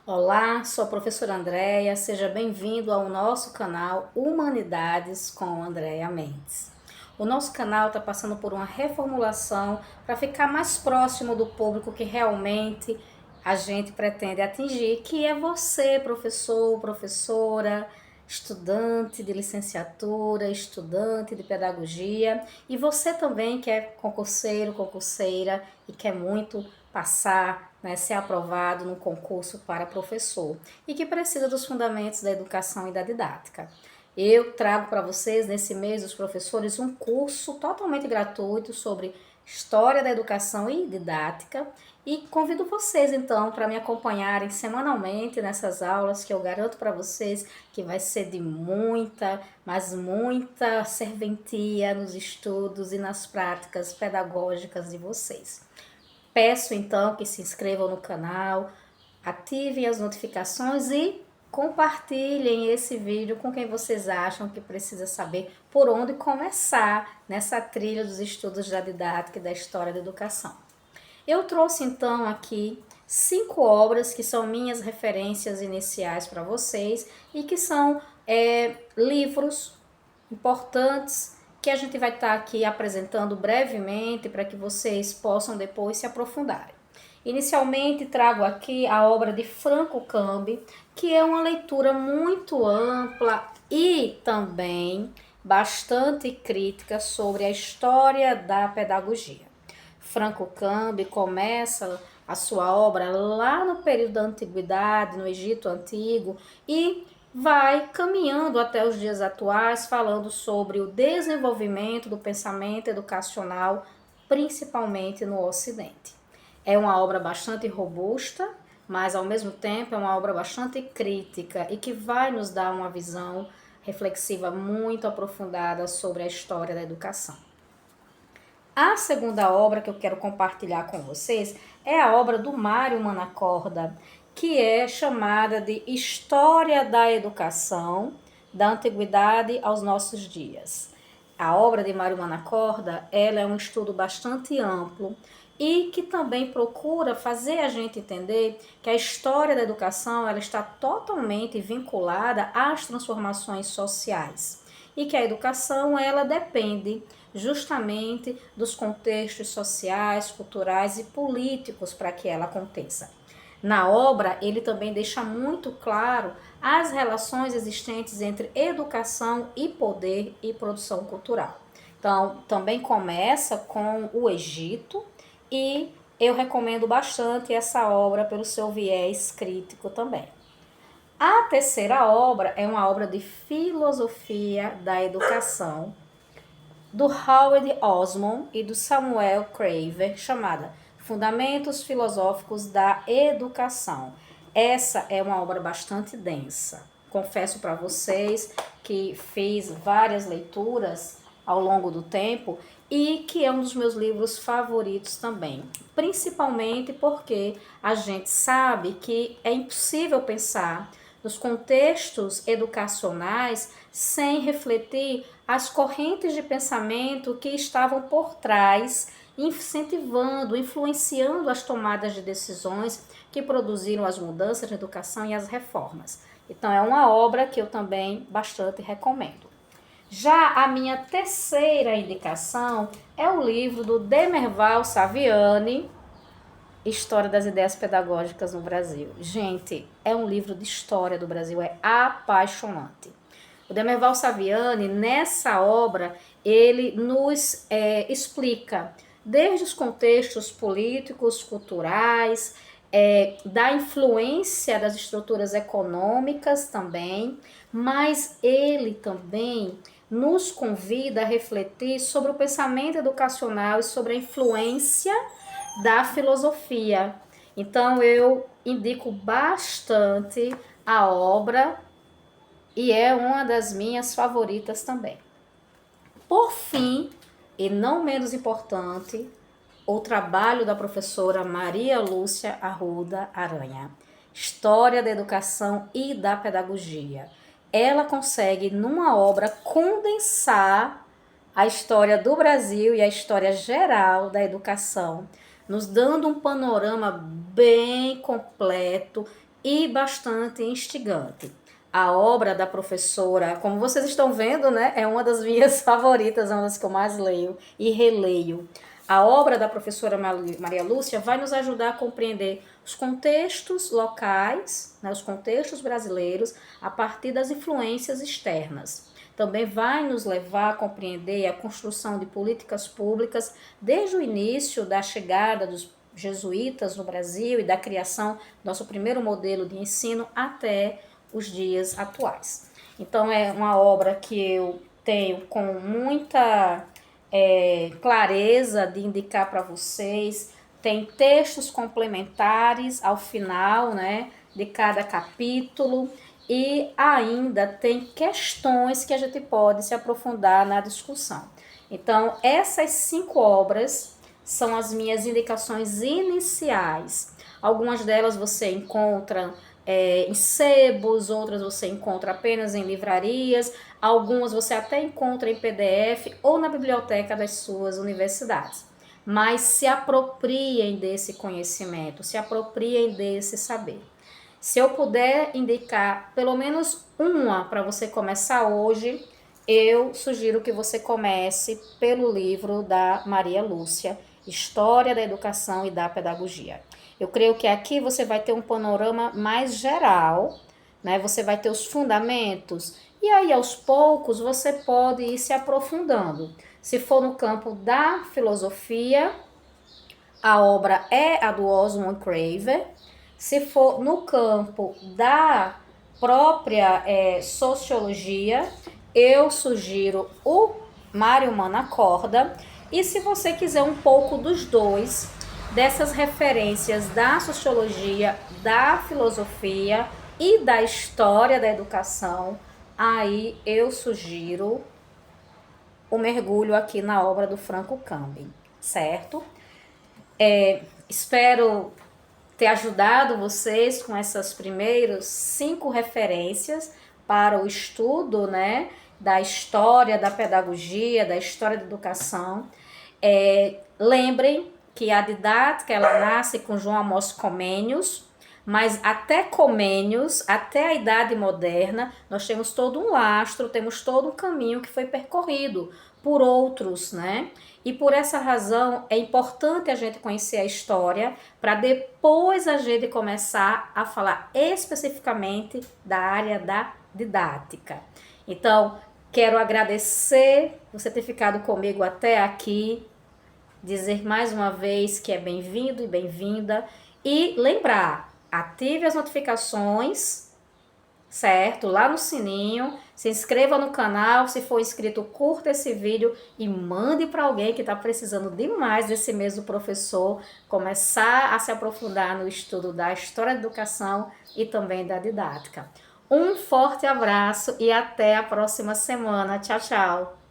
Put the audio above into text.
Olá, sou a professora Andréia, seja bem-vindo ao nosso canal Humanidades com Andréia Mendes. O nosso canal está passando por uma reformulação para ficar mais próximo do público que realmente a gente pretende atingir, que é você, professor, professora, estudante de licenciatura, estudante de pedagogia, e você também que é concurseiro, concurseira e quer muito passar, né, ser aprovado no concurso para professor e que precisa dos fundamentos da educação e da didática. Eu trago para vocês, nesse mês dos professores, um curso totalmente gratuito sobre História da Educação e Didática e convido vocês, então, para me acompanharem semanalmente nessas aulas que eu garanto para vocês que vai ser de muita, mas muita serventia nos estudos e nas práticas pedagógicas de vocês. Peço então que se inscrevam no canal, ativem as notificações e compartilhem esse vídeo com quem vocês acham que precisa saber por onde começar nessa trilha dos estudos da didática e da história da educação. Eu trouxe então aqui 5 obras que são minhas referências iniciais para vocês e que são livros importantes que a gente vai estar aqui apresentando brevemente para que vocês possam depois se aprofundarem. Inicialmente trago aqui a obra de Franco Cambi, que é uma leitura muito ampla e também bastante crítica sobre a história da pedagogia. Franco Cambi começa a sua obra lá no período da Antiguidade, no Egito Antigo, e vai caminhando até os dias atuais, falando sobre o desenvolvimento do pensamento educacional, principalmente no Ocidente. É uma obra bastante robusta, mas ao mesmo tempo é uma obra bastante crítica e que vai nos dar uma visão reflexiva muito aprofundada sobre a história da educação. A segunda obra que eu quero compartilhar com vocês é a obra do Mário Manacorda, que é chamada de História da Educação, da Antiguidade aos Nossos Dias. A obra de Mário Manacorda, ela é um estudo bastante amplo e que também procura fazer a gente entender que a história da educação ela está totalmente vinculada às transformações sociais e que a educação ela depende justamente dos contextos sociais, culturais e políticos para que ela aconteça. Na obra, ele também deixa muito claro as relações existentes entre educação e poder e produção cultural. Então, também começa com o Egito e eu recomendo bastante essa obra pelo seu viés crítico também. A terceira obra é uma obra de filosofia da educação do Howard Osmond e do Samuel Craver, chamada Fundamentos Filosóficos da Educação. Essa é uma obra bastante densa. Confesso para vocês que fiz várias leituras ao longo do tempo e que é um dos meus livros favoritos também, principalmente porque a gente sabe que é impossível pensar nos contextos educacionais sem refletir as correntes de pensamento que estavam por trás, incentivando, influenciando as tomadas de decisões que produziram as mudanças na educação e as reformas. Então é uma obra que eu também bastante recomendo. Já a minha terceira indicação é o livro do Demerval Saviani, História das Ideias Pedagógicas no Brasil. Gente, é um livro de história do Brasil, é apaixonante. O Demerval Saviani, nessa obra, ele nos explica desde os contextos políticos, culturais, da influência das estruturas econômicas também, mas ele também nos convida a refletir sobre o pensamento educacional e sobre a influência da filosofia. Então eu indico bastante a obra e é uma das minhas favoritas também. Por fim, e não menos importante, o trabalho da professora Maria Lúcia Arruda Aranha, História da Educação e da Pedagogia. Ela consegue, numa obra, condensar a história do Brasil e a história geral da educação, nos dando um panorama bem completo e bastante instigante. A obra da professora, como vocês estão vendo, né, é uma das minhas favoritas, é uma das que eu mais leio e releio. A obra da professora Maria Lúcia vai nos ajudar a compreender os contextos locais, né, os contextos brasileiros, a partir das influências externas. Também vai nos levar a compreender a construção de políticas públicas desde o início da chegada dos jesuítas no Brasil e da criação do nosso primeiro modelo de ensino até os dias atuais. Então é uma obra que eu tenho com muita clareza de indicar para vocês. Tem textos complementares ao final, né, de cada capítulo, e ainda tem questões que a gente pode se aprofundar na discussão. Então, essas 5 obras são as minhas indicações iniciais. Algumas delas você encontra em sebos, outras você encontra apenas em livrarias, algumas você até encontra em PDF ou na biblioteca das suas universidades. Mas se apropriem desse conhecimento, se apropriem desse saber. Se eu puder indicar pelo menos uma para você começar hoje, eu sugiro que você comece pelo livro da Maria Lúcia, História da Educação e da Pedagogia. Eu creio que aqui você vai ter um panorama mais geral, né? Você vai ter os fundamentos e aí aos poucos você pode ir se aprofundando. Se for no campo da filosofia, a obra é a do Oswald Craver. Se for no campo da própria sociologia, eu sugiro o Mário Manacorda. E se você quiser um pouco dos dois, dessas referências da sociologia, da filosofia e da história da educação, aí eu sugiro o mergulho aqui na obra do Franco Cambi, certo? Espero ter ajudado vocês com essas primeiras 5 referências para o estudo, né, da história da pedagogia, da história da educação. Lembrem que a didática ela nasce com João Amós Comênios, mas até Comênios, até a Idade Moderna, nós temos todo um lastro, temos todo um caminho que foi percorrido por outros, né? E por essa razão é importante a gente conhecer a história para depois a gente começar a falar especificamente da área da didática. Então, quero agradecer você ter ficado comigo até aqui, dizer mais uma vez que é bem-vindo e bem-vinda e lembrar, ative as notificações, certo? Lá no sininho, se inscreva no canal, se for inscrito, curta esse vídeo e mande para alguém que está precisando demais desse mês do professor começar a se aprofundar no estudo da história da educação e também da didática. Um forte abraço e até a próxima semana. Tchau, tchau!